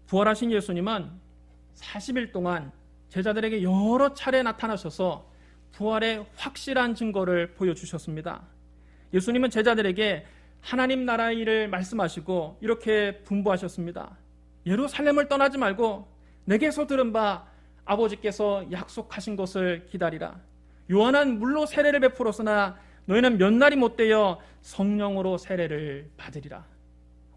부활하신 예수님은 40일 동안 제자들에게 여러 차례 나타나셔서 부활의 확실한 증거를 보여주셨습니다. 예수님은 제자들에게 하나님 나라의 일을 말씀하시고 이렇게 분부하셨습니다. 예루살렘을 떠나지 말고 내게서 들은 바 아버지께서 약속하신 것을 기다리라. 요한은 물로 세례를 베풀었으나 너희는 몇 날이 못되어 성령으로 세례를 받으리라.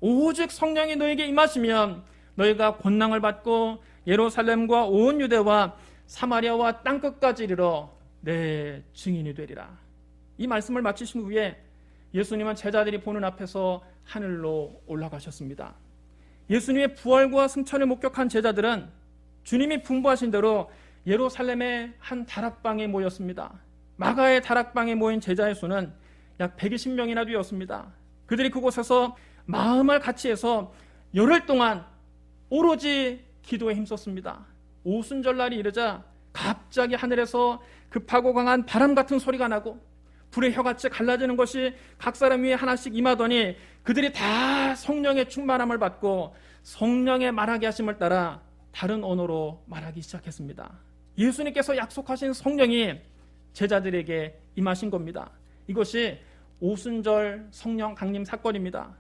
오직 성령이 너에게 임하시면 너희가 권능을 받고 예루살렘과 온 유대와 사마리아와 땅끝까지 이르러 내 증인이 되리라. 이 말씀을 마치신 후에 예수님은 제자들이 보는 앞에서 하늘로 올라가셨습니다. 예수님의 부활과 승천을 목격한 제자들은 주님이 분부하신 대로 예루살렘의 한 다락방에 모였습니다. 마가의 다락방에 모인 제자의 수는 약 120명이나 되었습니다. 그들이 그곳에서 마음을 같이해서 열흘 동안 오로지 기도에 힘썼습니다. 오순절날이 이르자 갑자기 하늘에서 급하고 강한 바람 같은 소리가 나고 불의 혀같이 갈라지는 것이 각 사람 위에 하나씩 임하더니 그들이 다 성령의 충만함을 받고 성령의 말하게 하심을 따라 다른 언어로 말하기 시작했습니다. 예수님께서 약속하신 성령이 제자들에게 임하신 겁니다. 이것이 오순절 성령 강림 사건입니다.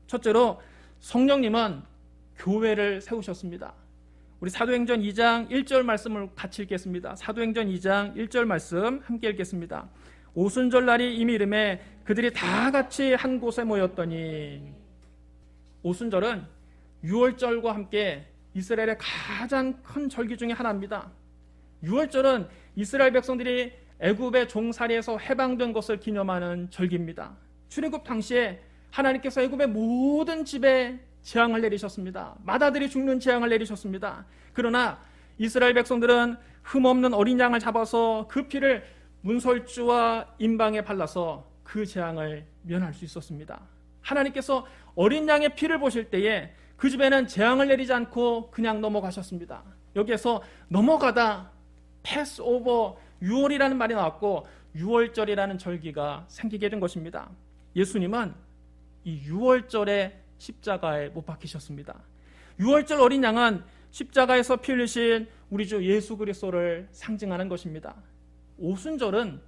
첫째로 성령님은 교회를 세우셨습니다. 우리 사도행전 2장 1절 말씀을 같이 읽겠습니다. 사도행전 2장 1절 말씀 함께 읽겠습니다. 오순절 날이 이미 이름에 그들이 다 같이 한 곳에 모였더니, 오순절은 유월절과 함께 이스라엘의 가장 큰 절기 중에 하나입니다. 유월절은 이스라엘 백성들이 애굽의 종살이에서 해방된 것을 기념하는 절기입니다. 출애굽 당시에 하나님께서 애굽의 모든 집에 재앙을 내리셨습니다. 마다들이 죽는 재앙을 내리셨습니다. 그러나 이스라엘 백성들은 흠없는 어린 양을 잡아서 그 피를 문설주와 임방에 발라서 그 재앙을 면할 수 있었습니다. 하나님께서 어린 양의 피를 보실 때에 그 집에는 재앙을 내리지 않고 그냥 넘어가셨습니다. 여기에서 넘어가다 패스오버, 유월이라는 말이 나왔고 유월절이라는 절기가 생기게 된 것입니다. 예수님은 이 유월절에 십자가에 못 박히셨습니다. 유월절 어린 양은 십자가에서 피 흘리신 우리 주 예수 그리스도를 상징하는 것입니다. 오순절은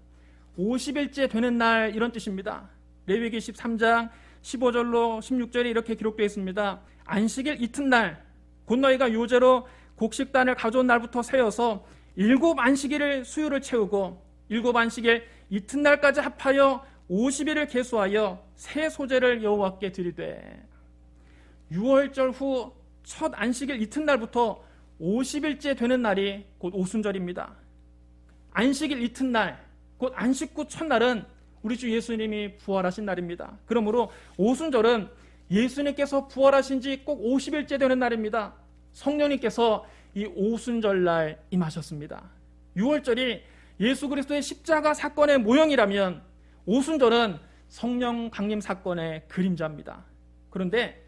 50일째 되는 날, 이런 뜻입니다. 레위기 13장 15절로 16절에 이렇게 기록되어 있습니다. 안식일 이튿날 곧 너희가 요제로 곡식단을 가져온 날부터 세어서 7 안식일을 수유를 채우고 7 안식일 이튿날까지 합하여 50일을 계수하여 새 소제를 여호와께 드리되, 6월절 후 첫 안식일 이튿날부터 50일째 되는 날이 곧 오순절입니다. 안식일 이튿날, 곧 안식 후 첫날은 우리 주 예수님이 부활하신 날입니다. 그러므로 오순절은 예수님께서 부활하신 지 꼭 50일째 되는 날입니다. 성령님께서 이 오순절날 임하셨습니다. 6월절이 예수 그리스도의 십자가 사건의 모형이라면 오순절은 성령 강림 사건의 그림자입니다. 그런데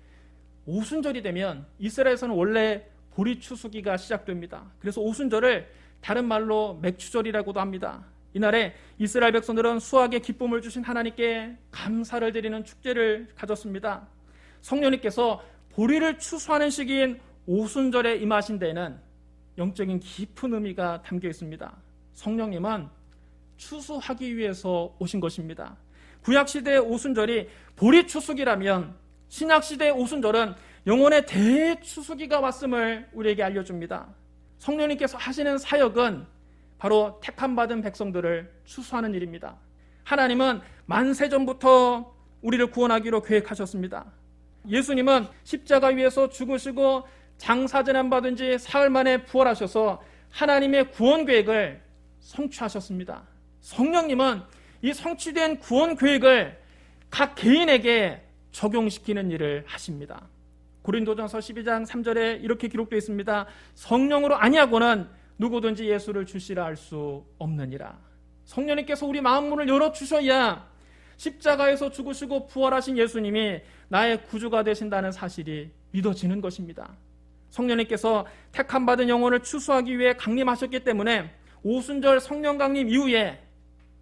오순절이 되면 이스라엘에서는 원래 보리 추수기가 시작됩니다. 그래서 오순절을 다른 말로 맥추절이라고도 합니다. 이날에 이스라엘 백성들은 수확의 기쁨을 주신 하나님께 감사를 드리는 축제를 가졌습니다. 성령님께서 보리를 추수하는 시기인 오순절에 임하신 데에는 영적인 깊은 의미가 담겨 있습니다. 성령님은 추수하기 위해서 오신 것입니다. 구약시대의 오순절이 보리 추수기라면 신약시대의 오순절은 영혼의 대추수기가 왔음을 우리에게 알려줍니다. 성령님께서 하시는 사역은 바로 택함받은 백성들을 추수하는 일입니다. 하나님은 만세전부터 우리를 구원하기로 계획하셨습니다. 예수님은 십자가 위에서 죽으시고 장사재난 받은 지 사흘 만에 부활하셔서 하나님의 구원 계획을 성취하셨습니다. 성령님은 이 성취된 구원 계획을 각 개인에게 적용시키는 일을 하십니다. 고린도전서 12장 3절에 이렇게 기록되어 있습니다. 성령으로 아니하고는 누구든지 예수를 주시라 할 수 없느니라. 성령님께서 우리 마음문을 열어주셔야 십자가에서 죽으시고 부활하신 예수님이 나의 구주가 되신다는 사실이 믿어지는 것입니다. 성령님께서 택함받은 영혼을 추수하기 위해 강림하셨기 때문에 오순절 성령 강림 이후에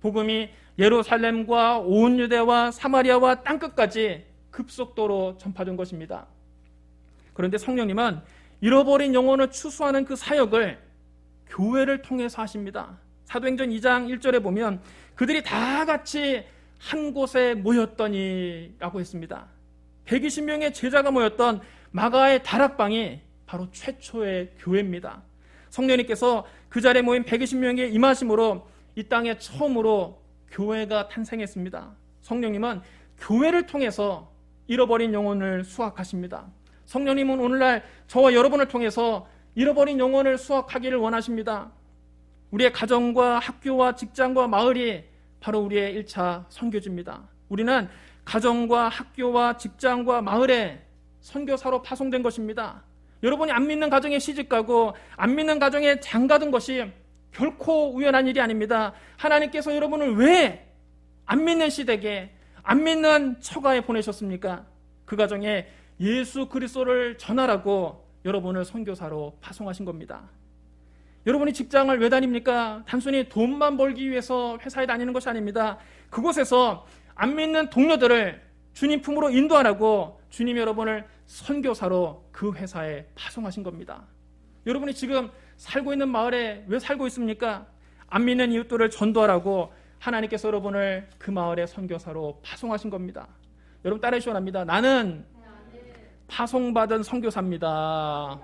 복음이 예루살렘과 온 유대와 사마리아와 땅끝까지 급속도로 전파된 것입니다. 그런데 성령님은 잃어버린 영혼을 추수하는 그 사역을 교회를 통해서 하십니다. 사도행전 2장 1절에 보면 그들이 다 같이 한 곳에 모였더니 라고 했습니다. 120명의 제자가 모였던 마가의 다락방이 바로 최초의 교회입니다. 성령님께서 그 자리에 모인 120명의 임하심으로 이 땅에 처음으로 교회가 탄생했습니다. 성령님은 교회를 통해서 잃어버린 영혼을 수확하십니다. 성령님은 오늘날 저와 여러분을 통해서 잃어버린 영혼을 수확하기를 원하십니다. 우리의 가정과 학교와 직장과 마을이 바로 우리의 1차 선교지입니다. 우리는 가정과 학교와 직장과 마을에 선교사로 파송된 것입니다. 여러분이 안 믿는 가정에 시집가고 안 믿는 가정에 장가든 것이 결코 우연한 일이 아닙니다. 하나님께서 여러분을 왜 안 믿는 시댁에, 안 믿는 처가에 보내셨습니까? 그 가정에 예수 그리스도를 전하라고 여러분을 선교사로 파송하신 겁니다. 여러분이 직장을 왜 다닙니까? 단순히 돈만 벌기 위해서 회사에 다니는 것이 아닙니다. 그곳에서 안 믿는 동료들을 주님 품으로 인도하라고 주님 여러분을 선교사로 그 회사에 파송하신 겁니다. 여러분이 지금 살고 있는 마을에 왜 살고 있습니까? 안 믿는 이웃들을 전도하라고 하나님께서 여러분을 그 마을의 선교사로 파송하신 겁니다. 여러분 따라해 주시기 바랍니다. 나는 파송받은 선교사입니다.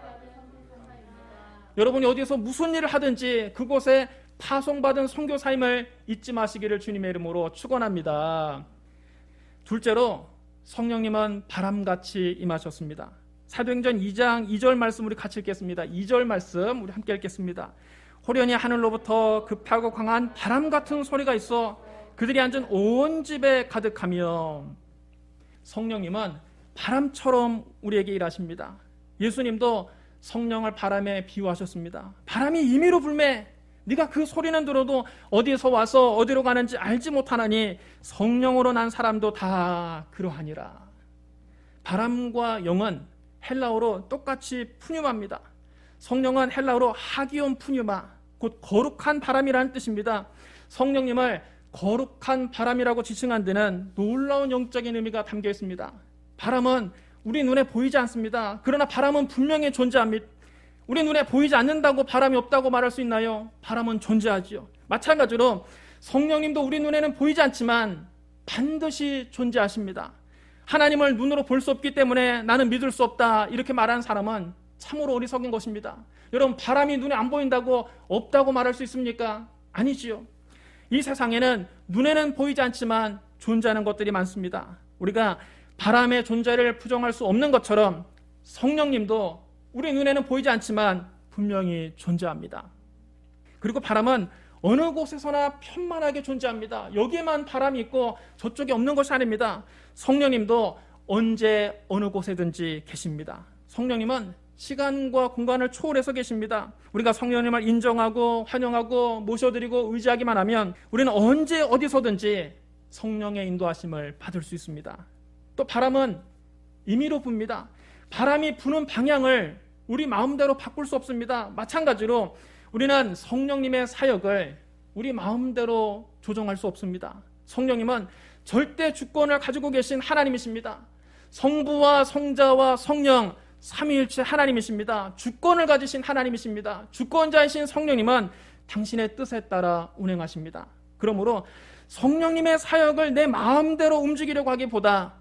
여러분이 어디에서 무슨 일을 하든지 그곳에 파송받은 선교사임을 잊지 마시기를 주님의 이름으로 축원합니다. 둘째로 성령님은 바람같이 임하셨습니다. 사도행전 2장 2절 말씀 우리 같이 읽겠습니다. 2절 말씀 우리 함께 읽겠습니다. 호련히 하늘로부터 급하고 강한 바람 같은 소리가 있어 그들이 앉은 온 집에 가득하며. 성령님은 바람처럼 우리에게 일하십니다. 예수님도 성령을 바람에 비유하셨습니다. 바람이 임의로 불매 네가 그 소리는 들어도 어디에서 와서 어디로 가는지 알지 못하나니 성령으로 난 사람도 다 그러하니라. 바람과 영은 헬라어로 똑같이 푸뉴마입니다. 성령은 헬라어로 하기온 푸뉴마, 곧 거룩한 바람이라는 뜻입니다. 성령님을 거룩한 바람이라고 지칭한 데는 놀라운 영적인 의미가 담겨 있습니다. 바람은 우리 눈에 보이지 않습니다. 그러나 바람은 분명히 존재합니다. 우리 눈에 보이지 않는다고 바람이 없다고 말할 수 있나요? 바람은 존재하지요. 마찬가지로 성령님도 우리 눈에는 보이지 않지만 반드시 존재하십니다. 하나님을 눈으로 볼 수 없기 때문에 나는 믿을 수 없다 이렇게 말하는 사람은 참으로 어리석은 것입니다. 여러분 바람이 눈에 안 보인다고 없다고 말할 수 있습니까? 아니지요. 이 세상에는 눈에는 보이지 않지만 존재하는 것들이 많습니다. 우리가 바람의 존재를 부정할 수 없는 것처럼 성령님도 우리 눈에는 보이지 않지만 분명히 존재합니다. 그리고 바람은 어느 곳에서나 편만하게 존재합니다. 여기에만 바람이 있고 저쪽에 없는 것이 아닙니다. 성령님도 언제 어느 곳에든지 계십니다. 성령님은 시간과 공간을 초월해서 계십니다. 우리가 성령님을 인정하고 환영하고 모셔드리고 의지하기만 하면 우리는 언제 어디서든지 성령의 인도하심을 받을 수 있습니다. 또 바람은 임의로 붑니다. 바람이 부는 방향을 우리 마음대로 바꿀 수 없습니다. 마찬가지로 우리는 성령님의 사역을 우리 마음대로 조정할 수 없습니다. 성령님은 절대 주권을 가지고 계신 하나님이십니다. 성부와 성자와 성령 삼위일체 하나님이십니다. 주권을 가지신 하나님이십니다. 주권자이신 성령님은 당신의 뜻에 따라 운행하십니다. 그러므로 성령님의 사역을 내 마음대로 움직이려고 하기보다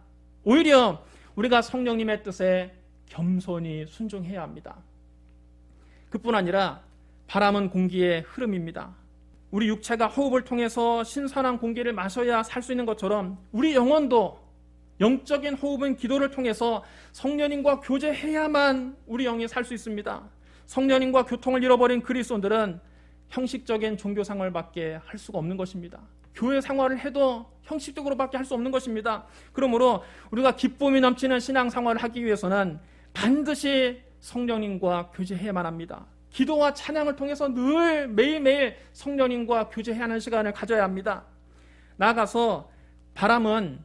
오히려 우리가 성령님의 뜻에 겸손히 순종해야 합니다. 그뿐 아니라 바람은 공기의 흐름입니다. 우리 육체가 호흡을 통해서 신선한 공기를 마셔야 살 수 있는 것처럼 우리 영혼도 영적인 호흡은 기도를 통해서 성령님과 교제해야만 우리 영이 살 수 있습니다. 성령님과 교통을 잃어버린 그리스도인들은 형식적인 종교 생활밖에 할 수가 없는 것입니다. 교회 생활을 해도 형식적으로밖에 할 수 없는 것입니다. 그러므로 우리가 기쁨이 넘치는 신앙 생활을 하기 위해서는 반드시 성령님과 교제해야만 합니다. 기도와 찬양을 통해서 늘 매일매일 성령님과 교제해야 하는 시간을 가져야 합니다. 나아가서 바람은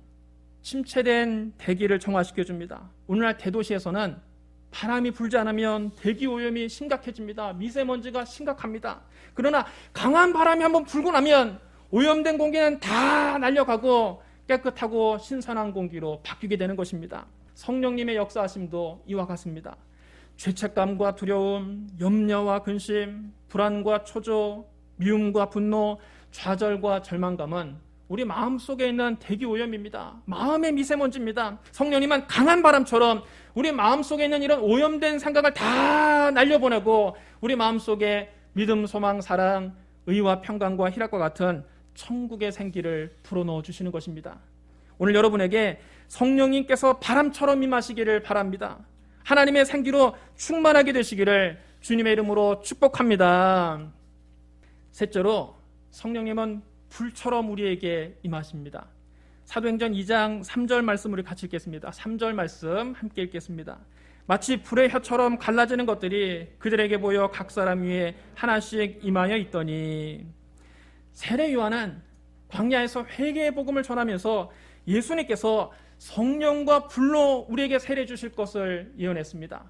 침체된 대기를 정화시켜줍니다. 오늘날 대도시에서는 바람이 불지 않으면 대기 오염이 심각해집니다. 미세먼지가 심각합니다. 그러나 강한 바람이 한번 불고 나면 오염된 공기는 다 날려가고 깨끗하고 신선한 공기로 바뀌게 되는 것입니다. 성령님의 역사하심도 이와 같습니다. 죄책감과 두려움, 염려와 근심, 불안과 초조, 미움과 분노, 좌절과 절망감은 우리 마음속에 있는 대기오염입니다. 마음의 미세먼지입니다. 성령님은 강한 바람처럼 우리 마음속에 있는 이런 오염된 생각을 다 날려보내고 우리 마음속에 믿음, 소망, 사랑, 의와 평강과 희락과 같은 천국의 생기를 불어넣어 주시는 것입니다. 오늘 여러분에게 성령님께서 바람처럼 임하시기를 바랍니다. 하나님의 생기로 충만하게 되시기를 주님의 이름으로 축복합니다. 셋째로 성령님은 불처럼 우리에게 임하십니다. 사도행전 2장 3절 말씀 우리 같이 읽겠습니다. 3절 말씀 함께 읽겠습니다. 마치 불의 혀처럼 갈라지는 것들이 그들에게 보여 각 사람 위에 하나씩 임하여 있더니, 세례 요한은 광야에서 회개의 복음을 전하면서 예수님께서 성령과 불로 우리에게 세례 주실 것을 예언했습니다.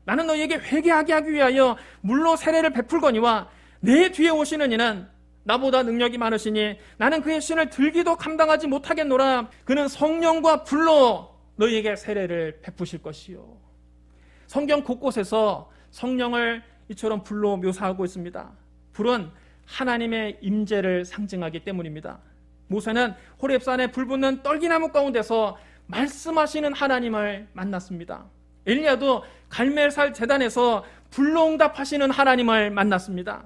나는 너희에게 회개하게 하기 위하여 물로 세례를 베풀거니와 내 뒤에 오시는 이는 나보다 능력이 많으시니 나는 그의 신을 들기도 감당하지 못하겠노라. 그는 성령과 불로 너희에게 세례를 베푸실 것이요. 성경 곳곳에서 성령을 이처럼 불로 묘사하고 있습니다. 불은 하나님의 임재를 상징하기 때문입니다. 모세는 호렙산에 불 붙는 떨기나무 가운데서 말씀하시는 하나님을 만났습니다. 엘리야도 갈멜살 제단에서 불로 응답하시는 하나님을 만났습니다.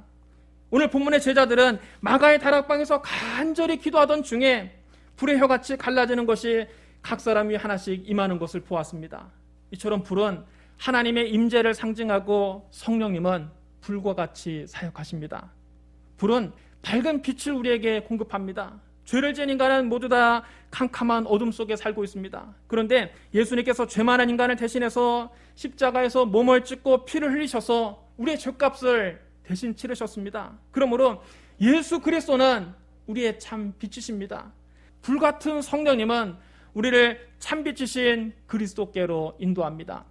오늘 본문의 제자들은 마가의 다락방에서 간절히 기도하던 중에 불의 혀같이 갈라지는 것이 각 사람 위에 하나씩 임하는 것을 보았습니다. 이처럼 불은 하나님의 임재를 상징하고 성령님은 불과 같이 사역하십니다. 불은 밝은 빛을 우리에게 공급합니다. 죄를 지은 인간은 모두 다 캄캄한 어둠 속에 살고 있습니다. 그런데 예수님께서 죄 많은 인간을 대신해서 십자가에서 몸을 찢고 피를 흘리셔서 우리의 죄값을 대신 치르셨습니다. 그러므로 예수 그리스도는 우리의 참 빛이십니다. 불같은 성령님은 우리를 참 빛이신 그리스도께로 인도합니다.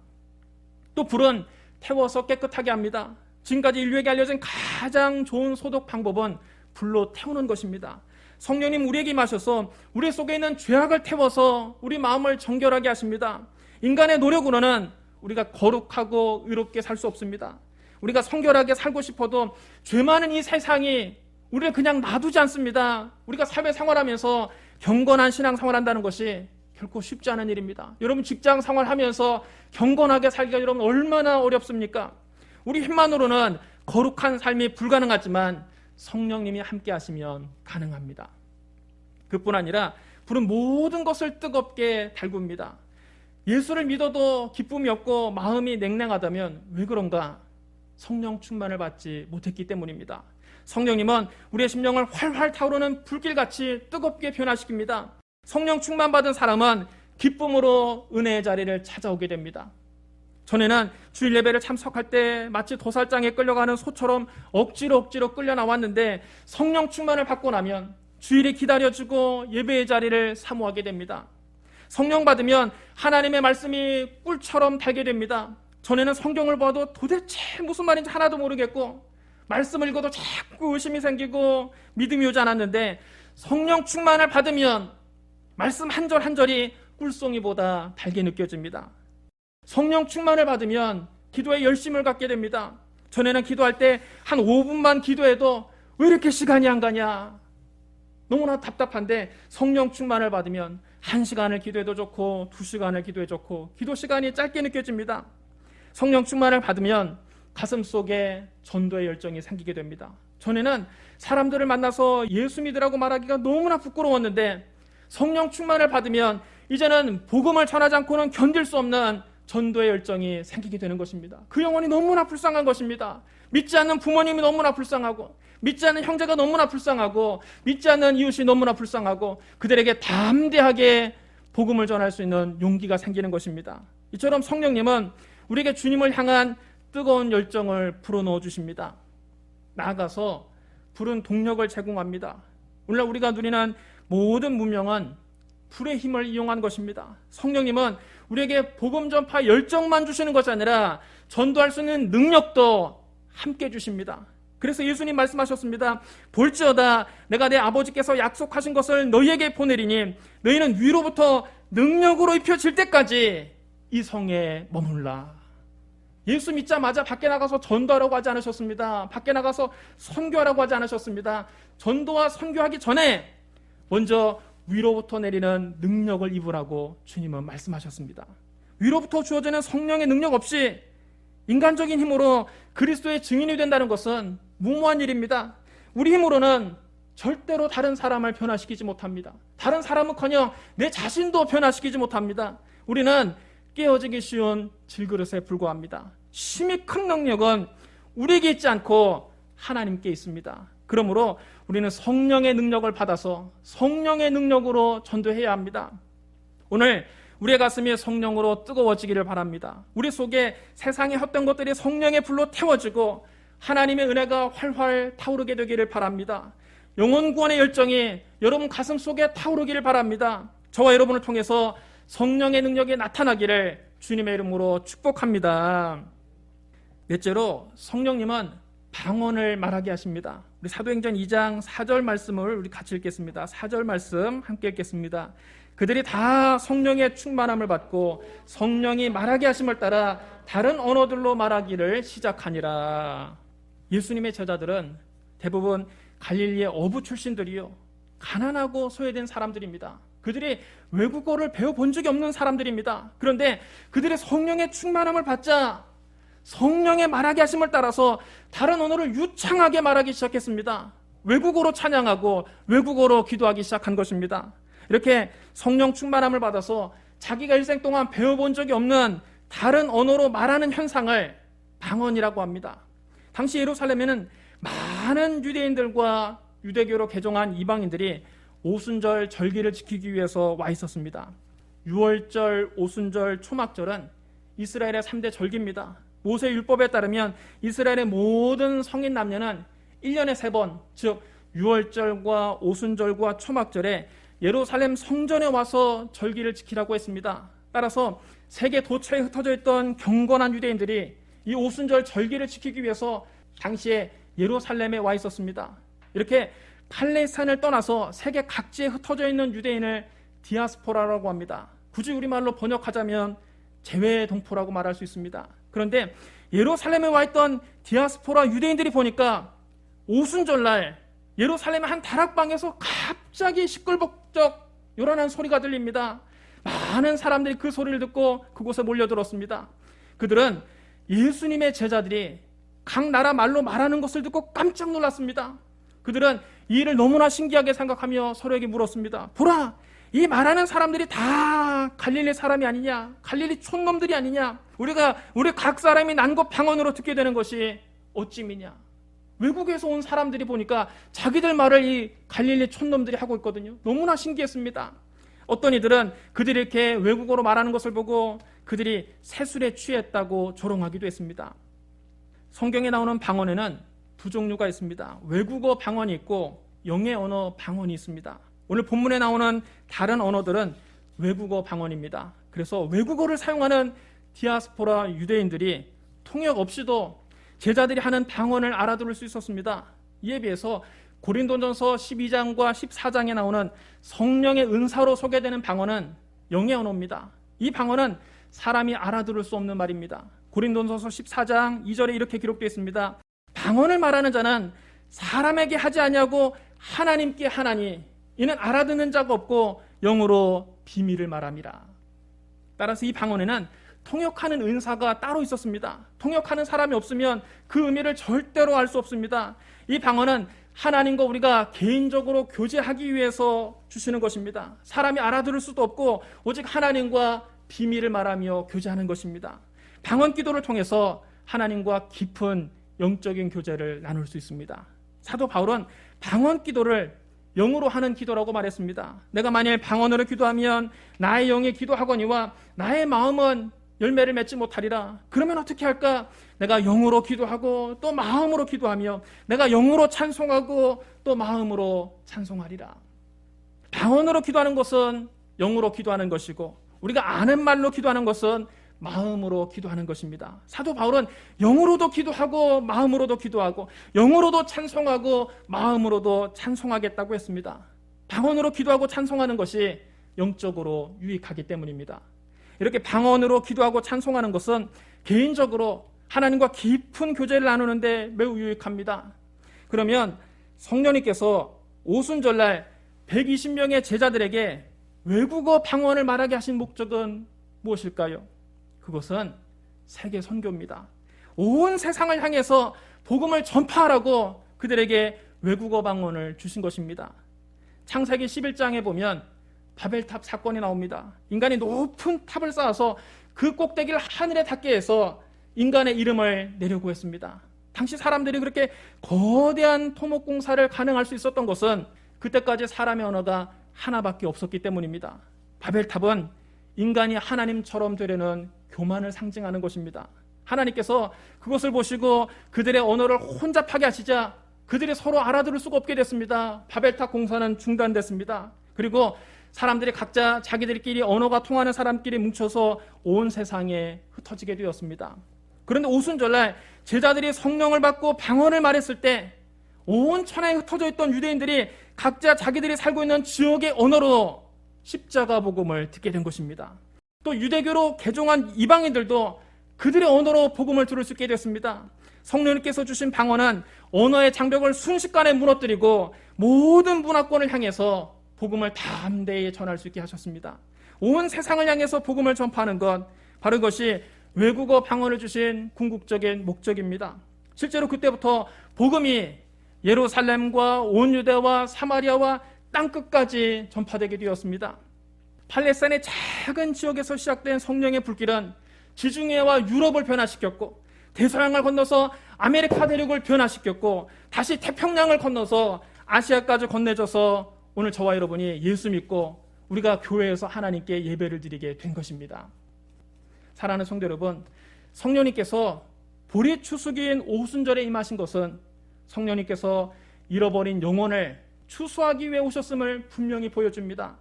또 불은 태워서 깨끗하게 합니다. 지금까지 인류에게 알려진 가장 좋은 소독 방법은 불로 태우는 것입니다. 성령님 우리에게 임하셔서 우리 속에 있는 죄악을 태워서 우리 마음을 정결하게 하십니다. 인간의 노력으로는 우리가 거룩하고 의롭게 살 수 없습니다. 우리가 성결하게 살고 싶어도 죄 많은 이 세상이 우리를 그냥 놔두지 않습니다. 우리가 사회생활하면서 경건한 신앙생활한다는 것이 결코 쉽지 않은 일입니다. 여러분 직장 생활하면서 경건하게 살기가 여러분 얼마나 어렵습니까? 우리 힘만으로는 거룩한 삶이 불가능하지만 성령님이 함께 하시면 가능합니다. 그뿐 아니라 불은 모든 것을 뜨겁게 달굽니다. 예수를 믿어도 기쁨이 없고 마음이 냉랭하다면 왜 그런가? 성령 충만을 받지 못했기 때문입니다. 성령님은 우리의 심령을 활활 타오르는 불길같이 뜨겁게 변화시킵니다. 성령 충만받은 사람은 기쁨으로 은혜의 자리를 찾아오게 됩니다. 전에는 주일 예배를 참석할 때 마치 도살장에 끌려가는 소처럼 억지로 끌려 나왔는데 성령 충만을 받고 나면 주일이 기다려주고 예배의 자리를 사모하게 됩니다. 성령 받으면 하나님의 말씀이 꿀처럼 달게 됩니다. 전에는 성경을 봐도 도대체 무슨 말인지 하나도 모르겠고 말씀을 읽어도 자꾸 의심이 생기고 믿음이 오지 않았는데 성령 충만을 받으면 말씀 한 절 한 절이 꿀송이보다 달게 느껴집니다. 성령 충만을 받으면 기도에 열심을 갖게 됩니다. 전에는 기도할 때 한 5분만 기도해도 왜 이렇게 시간이 안 가냐 너무나 답답한데 성령 충만을 받으면 1시간을 기도해도 좋고 2시간을 기도해도 좋고 기도 시간이 짧게 느껴집니다. 성령 충만을 받으면 가슴 속에 전도의 열정이 생기게 됩니다. 전에는 사람들을 만나서 예수 믿으라고 말하기가 너무나 부끄러웠는데 성령 충만을 받으면 이제는 복음을 전하지 않고는 견딜 수 없는 전도의 열정이 생기게 되는 것입니다. 그 영혼이 너무나 불쌍한 것입니다. 믿지 않는 부모님이 너무나 불쌍하고 믿지 않는 형제가 너무나 불쌍하고 믿지 않는 이웃이 너무나 불쌍하고 그들에게 담대하게 복음을 전할 수 있는 용기가 생기는 것입니다. 이처럼 성령님은 우리에게 주님을 향한 뜨거운 열정을 불어넣어 주십니다. 나아가서 불은 동력을 제공합니다. 오늘날 우리가 누리는 모든 문명은 불의 힘을 이용한 것입니다. 성령님은 우리에게 복음 전파 열정만 주시는 것이 아니라 전도할 수 있는 능력도 함께 주십니다. 그래서 예수님 말씀하셨습니다. 볼지어다 내가 내 아버지께서 약속하신 것을 너희에게 보내리니 너희는 위로부터 능력으로 입혀질 때까지 이 성에 머물라. 예수 믿자마자 밖에 나가서 전도하라고 하지 않으셨습니다. 밖에 나가서 선교하라고 하지 않으셨습니다. 전도와 선교하기 전에 먼저 위로부터 내리는 능력을 입으라고 주님은 말씀하셨습니다. 위로부터 주어지는 성령의 능력 없이 인간적인 힘으로 그리스도의 증인이 된다는 것은 무모한 일입니다. 우리 힘으로는 절대로 다른 사람을 변화시키지 못합니다. 다른 사람은커녕 내 자신도 변화시키지 못합니다. 우리는 깨어지기 쉬운 질그릇에 불과합니다. 심히 큰 능력은 우리에게 있지 않고 하나님께 있습니다. 그러므로 우리는 성령의 능력을 받아서 성령의 능력으로 전도해야 합니다. 오늘 우리의 가슴이 성령으로 뜨거워지기를 바랍니다. 우리 속에 세상의 헛된 것들이 성령의 불로 태워지고 하나님의 은혜가 활활 타오르게 되기를 바랍니다. 영혼 구원의 열정이 여러분 가슴 속에 타오르기를 바랍니다. 저와 여러분을 통해서 성령의 능력이 나타나기를 주님의 이름으로 축복합니다. 넷째로 성령님은 방언을 말하게 하십니다. 우리 사도행전 2장 4절 말씀을 우리 같이 읽겠습니다. 4절 말씀 함께 읽겠습니다. 그들이 다 성령의 충만함을 받고 성령이 말하게 하심을 따라 다른 언어들로 말하기를 시작하니라. 예수님의 제자들은 대부분 갈릴리의 어부 출신들이요, 가난하고 소외된 사람들입니다. 그들이 외국어를 배워본 적이 없는 사람들입니다. 그런데 그들의 성령의 충만함을 받자 성령의 말하게 하심을 따라서 다른 언어를 유창하게 말하기 시작했습니다. 외국어로 찬양하고 외국어로 기도하기 시작한 것입니다. 이렇게 성령 충만함을 받아서 자기가 일생 동안 배워본 적이 없는 다른 언어로 말하는 현상을 방언이라고 합니다. 당시 예루살렘에는 많은 유대인들과 유대교로 개종한 이방인들이 오순절 절기를 지키기 위해서 와 있었습니다. 유월절, 오순절, 초막절은 이스라엘의 3대 절기입니다. 모세 율법에 따르면 이스라엘의 모든 성인 남녀는 1년에 3번, 즉 유월절과 오순절과 초막절에 예루살렘 성전에 와서 절기를 지키라고 했습니다. 따라서 세계 도처에 흩어져 있던 경건한 유대인들이 이 오순절 절기를 지키기 위해서 당시에 예루살렘에 와 있었습니다. 이렇게 팔레스타인을 떠나서 세계 각지에 흩어져 있는 유대인을 디아스포라라고 합니다. 굳이 우리말로 번역하자면 재외 동포라고 말할 수 있습니다. 그런데 예루살렘에 와 있던 디아스포라 유대인들이 보니까 오순절날 예루살렘의 한 다락방에서 갑자기 시끌벅적 요란한 소리가 들립니다. 많은 사람들이 그 소리를 듣고 그곳에 몰려들었습니다. 그들은 예수님의 제자들이 각 나라 말로 말하는 것을 듣고 깜짝 놀랐습니다. 그들은 이 일을 너무나 신기하게 생각하며 서로에게 물었습니다. 보라, 이 말하는 사람들이 다 갈릴리 사람이 아니냐? 갈릴리 촌놈들이 아니냐? 우리 각 사람이 난것 방언으로 듣게 되는 것이 어찌미냐? 외국에서 온 사람들이 보니까 자기들 말을 이 갈릴리 촌놈들이 하고 있거든요. 너무나 신기했습니다. 어떤 이들은 그들이 이렇게 외국어로 말하는 것을 보고 그들이 세술에 취했다고 조롱하기도 했습니다. 성경에 나오는 방언에는 두 종류가 있습니다. 외국어 방언이 있고 영의 언어 방언이 있습니다. 오늘 본문에 나오는 다른 언어들은 외국어 방언입니다. 그래서 외국어를 사용하는 디아스포라 유대인들이 통역 없이도 제자들이 하는 방언을 알아들을 수 있었습니다. 이에 비해서 고린도전서 12장과 14장에 나오는 성령의 은사로 소개되는 방언은 영의 언어입니다. 이 방언은 사람이 알아들을 수 없는 말입니다. 고린도전서 14장 2절에 이렇게 기록되어 있습니다. 방언을 말하는 자는 사람에게 하지 아니하고 하나님께 하나니 이는 알아듣는 자가 없고 영으로 비밀을 말함이라. 따라서 이 방언에는 통역하는 은사가 따로 있었습니다. 통역하는 사람이 없으면 그 의미를 절대로 알 수 없습니다. 이 방언은 하나님과 우리가 개인적으로 교제하기 위해서 주시는 것입니다. 사람이 알아들을 수도 없고 오직 하나님과 비밀을 말하며 교제하는 것입니다. 방언 기도를 통해서 하나님과 깊은 영적인 교제를 나눌 수 있습니다. 사도 바울은 방언 기도를 영으로 하는 기도라고 말했습니다. 내가 만일 방언으로 기도하면 나의 영이 기도하거니와 나의 마음은 열매를 맺지 못하리라. 그러면 어떻게 할까? 내가 영으로 기도하고 또 마음으로 기도하며 내가 영으로 찬송하고 또 마음으로 찬송하리라. 방언으로 기도하는 것은 영으로 기도하는 것이고 우리가 아는 말로 기도하는 것은 마음으로 기도하는 것입니다. 사도 바울은 영으로도 기도하고 마음으로도 기도하고 영으로도 찬송하고 마음으로도 찬송하겠다고 했습니다. 방언으로 기도하고 찬송하는 것이 영적으로 유익하기 때문입니다. 이렇게 방언으로 기도하고 찬송하는 것은 개인적으로 하나님과 깊은 교제를 나누는데 매우 유익합니다. 그러면 성령님께서 오순절날 120명의 제자들에게 외국어 방언을 말하게 하신 목적은 무엇일까요? 그것은 세계 선교입니다. 온 세상을 향해서 복음을 전파하라고 그들에게 외국어 방언을 주신 것입니다. 창세기 11장에 보면 바벨탑 사건이 나옵니다. 인간이 높은 탑을 쌓아서 그 꼭대기를 하늘에 닿게 해서 인간의 이름을 내려고 했습니다. 당시 사람들이 그렇게 거대한 토목공사를 가능할 수 있었던 것은 그때까지 사람의 언어가 하나밖에 없었기 때문입니다. 바벨탑은 인간이 하나님처럼 되려는 교만을 상징하는 것입니다. 하나님께서 그것을 보시고 그들의 언어를 혼잡하게 하시자 그들이 서로 알아들을 수가 없게 됐습니다. 바벨탑 공사는 중단됐습니다. 그리고 사람들이 각자 자기들끼리 언어가 통하는 사람끼리 뭉쳐서 온 세상에 흩어지게 되었습니다. 그런데 오순절날 제자들이 성령을 받고 방언을 말했을 때 온 천하에 흩어져 있던 유대인들이 각자 자기들이 살고 있는 지역의 언어로 십자가 복음을 듣게 된 것입니다. 또 유대교로 개종한 이방인들도 그들의 언어로 복음을 들을 수 있게 됐습니다. 성령님께서 주신 방언은 언어의 장벽을 순식간에 무너뜨리고 모든 문화권을 향해서 복음을 담대히 전할 수 있게 하셨습니다. 온 세상을 향해서 복음을 전파하는 것, 바로 이것이 외국어 방언을 주신 궁극적인 목적입니다. 실제로 그때부터 복음이 예루살렘과 온 유대와 사마리아와 땅끝까지 전파되게 되었습니다. 팔레스타인의 작은 지역에서 시작된 성령의 불길은 지중해와 유럽을 변화시켰고 대서양을 건너서 아메리카 대륙을 변화시켰고 다시 태평양을 건너서 아시아까지 건네져서 오늘 저와 여러분이 예수 믿고 우리가 교회에서 하나님께 예배를 드리게 된 것입니다. 사랑하는 성도 여러분, 성령님께서 보리 추수기인 오순절에 임하신 것은 성령님께서 잃어버린 영혼을 추수하기 위해 오셨음을 분명히 보여줍니다.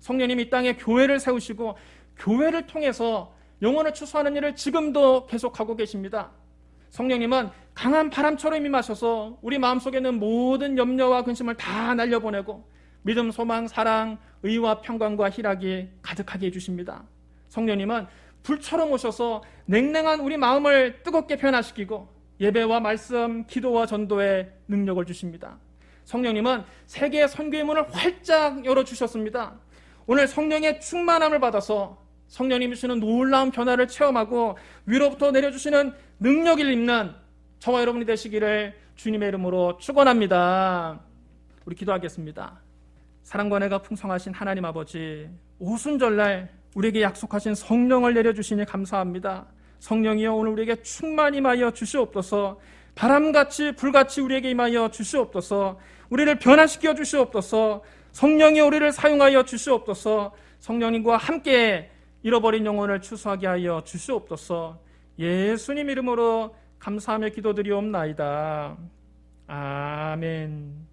성령님이 이 땅에 교회를 세우시고 교회를 통해서 영혼을 추수하는 일을 지금도 계속하고 계십니다. 성령님은 강한 바람처럼 임하셔서 우리 마음속에 있는 모든 염려와 근심을 다 날려보내고 믿음, 소망, 사랑, 의와 평강과 희락이 가득하게 해주십니다. 성령님은 불처럼 오셔서 냉랭한 우리 마음을 뜨겁게 변화시키고 예배와 말씀, 기도와 전도에 능력을 주십니다. 성령님은 세계의 선교의 문을 활짝 열어주셨습니다. 오늘 성령의 충만함을 받아서 성령님이 주시는 놀라운 변화를 체험하고 위로부터 내려주시는 능력을 입는 저와 여러분이 되시기를 주님의 이름으로 축원합니다. 우리 기도하겠습니다. 사랑과 은혜가 풍성하신 하나님 아버지, 오순절날 우리에게 약속하신 성령을 내려주시니 감사합니다. 성령이여 오늘 우리에게 충만히 임하여 주시옵소서. 바람같이 불같이 우리에게 임하여 주시옵소서. 우리를 변화시켜 주시옵소서. 성령이 우리를 사용하여 주시옵소서. 성령님과 함께 잃어버린 영혼을 추수하게 하여 주시옵소서. 예수님 이름으로 감사하며 기도드리옵나이다. 아멘.